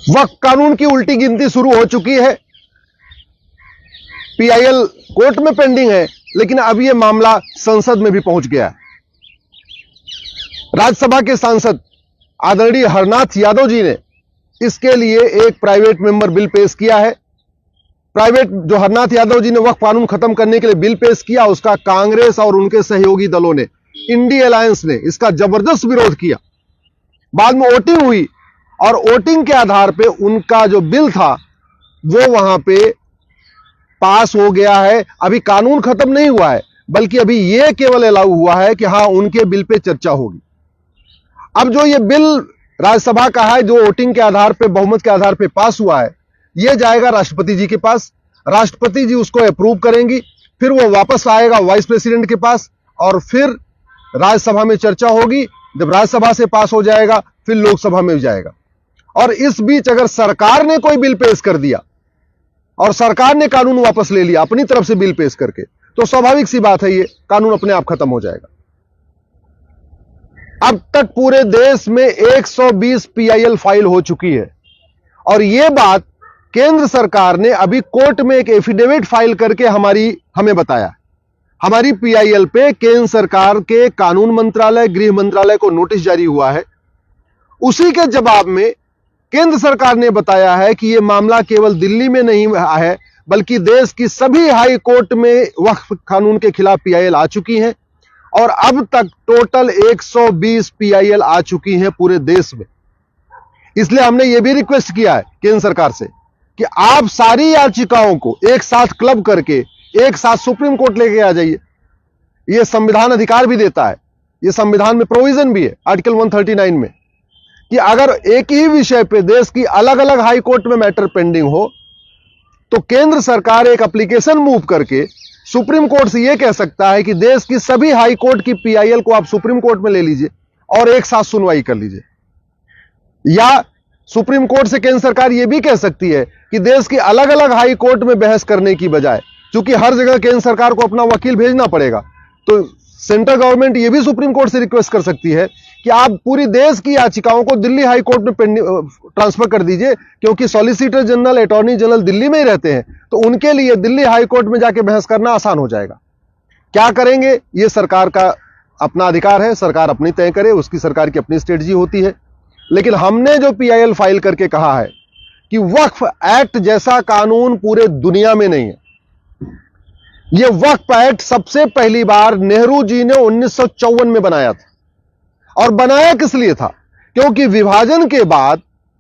वक्फ कानून की उल्टी गिनती शुरू हो चुकी है। पीआईएल कोर्ट में पेंडिंग है, लेकिन अब यह मामला संसद में भी पहुंच गया है। राज्यसभा के सांसद आदरणीय हरनाथ यादव जी ने इसके लिए एक प्राइवेट मेंबर बिल पेश किया है। जो हरनाथ यादव जी ने वक्फ कानून खत्म करने के लिए बिल पेश किया, उसका कांग्रेस और उनके सहयोगी दलों ने, इंडिया अलायंस ने इसका जबरदस्त विरोध किया। बाद में वोटिंग हुई और वोटिंग के आधार पे उनका जो बिल था वो वहां पे पास हो गया है। अभी कानून खत्म नहीं हुआ है, बल्कि अभी यह केवल अलाउ हुआ है कि हां, उनके बिल पे चर्चा होगी। अब जो ये बिल राज्यसभा का है, जो वोटिंग के आधार पे, बहुमत के आधार पे पास हुआ है, यह जाएगा राष्ट्रपति जी के पास। राष्ट्रपति जी उसको अप्रूव करेंगी, फिर वो वापस आएगा वाइस प्रेसिडेंट के पास और फिर राज्यसभा में चर्चा होगी। जब राज्यसभा से पास हो जाएगा, फिर लोकसभा में भी जाएगा। और इस बीच अगर सरकार ने कोई बिल पेश कर दिया और सरकार ने कानून वापस ले लिया अपनी तरफ से बिल पेश करके, तो स्वाभाविक सी बात है, ये कानून अपने आप खत्म हो जाएगा। अब तक पूरे देश में 120 पीआईएल फाइल हो चुकी है और यह बात केंद्र सरकार ने अभी कोर्ट में एक एफिडेविट फाइल करके हमें बताया। हमारी पीआईएल पे केंद्र सरकार के कानून मंत्रालय, गृह मंत्रालय को नोटिस जारी हुआ है। उसी के जवाब में केंद्र सरकार ने बताया है कि यह मामला केवल दिल्ली में नहीं है, बल्कि देश की सभी हाई कोर्ट में वक्फ कानून के खिलाफ पीआईएल आ चुकी हैं और अब तक टोटल 120 पीआईएल आ चुकी हैं पूरे देश में। इसलिए हमने यह भी रिक्वेस्ट किया है केंद्र सरकार से कि आप सारी याचिकाओं को एक साथ क्लब करके एक साथ सुप्रीम कोर्ट लेके आ जाइए। यह संविधान अधिकार भी देता है, यह संविधान में प्रोविजन भी है आर्टिकल 139 में कि अगर एक ही विषय पे देश की अलग अलग हाई कोर्ट में मैटर पेंडिंग हो तो केंद्र सरकार एक एप्लीकेशन मूव करके सुप्रीम कोर्ट से यह कह सकता है कि देश की सभी हाई कोर्ट की पीआईएल को आप सुप्रीम कोर्ट में ले लीजिए और एक साथ सुनवाई कर लीजिए। या सुप्रीम कोर्ट से केंद्र सरकार यह भी कह सकती है कि देश की अलग अलग हाई कोर्ट में बहस करने की बजाय, क्योंकि हर जगह केंद्र सरकार को अपना वकील भेजना पड़ेगा, तो सेंट्रल गवर्नमेंट यह भी सुप्रीम कोर्ट से रिक्वेस्ट कर सकती है कि आप पूरी देश की याचिकाओं को दिल्ली हाई कोर्ट में ट्रांसफर कर दीजिए, क्योंकि solicitor general, attorney general Delhi में ही रहते हैं, तो उनके लिए दिल्ली हाई कोर्ट में जाके बहस करना आसान हो जाएगा। क्या करेंगे, यह सरकार का अपना अधिकार है, सरकार अपनी तय करे, उसकी सरकार की अपनी स्ट्रेटजी होती है। लेकिन हमने जो पीआईएल फाइल करके कहा है कि वक्फ एक्ट जैसा कानून पूरे दुनिया में नहीं है। यह वक्फ एक्ट सबसे पहली बार नेहरू जी ने 1954 में बनाया था। और बनाया किस लिए था? क्योंकि विभाजन के बाद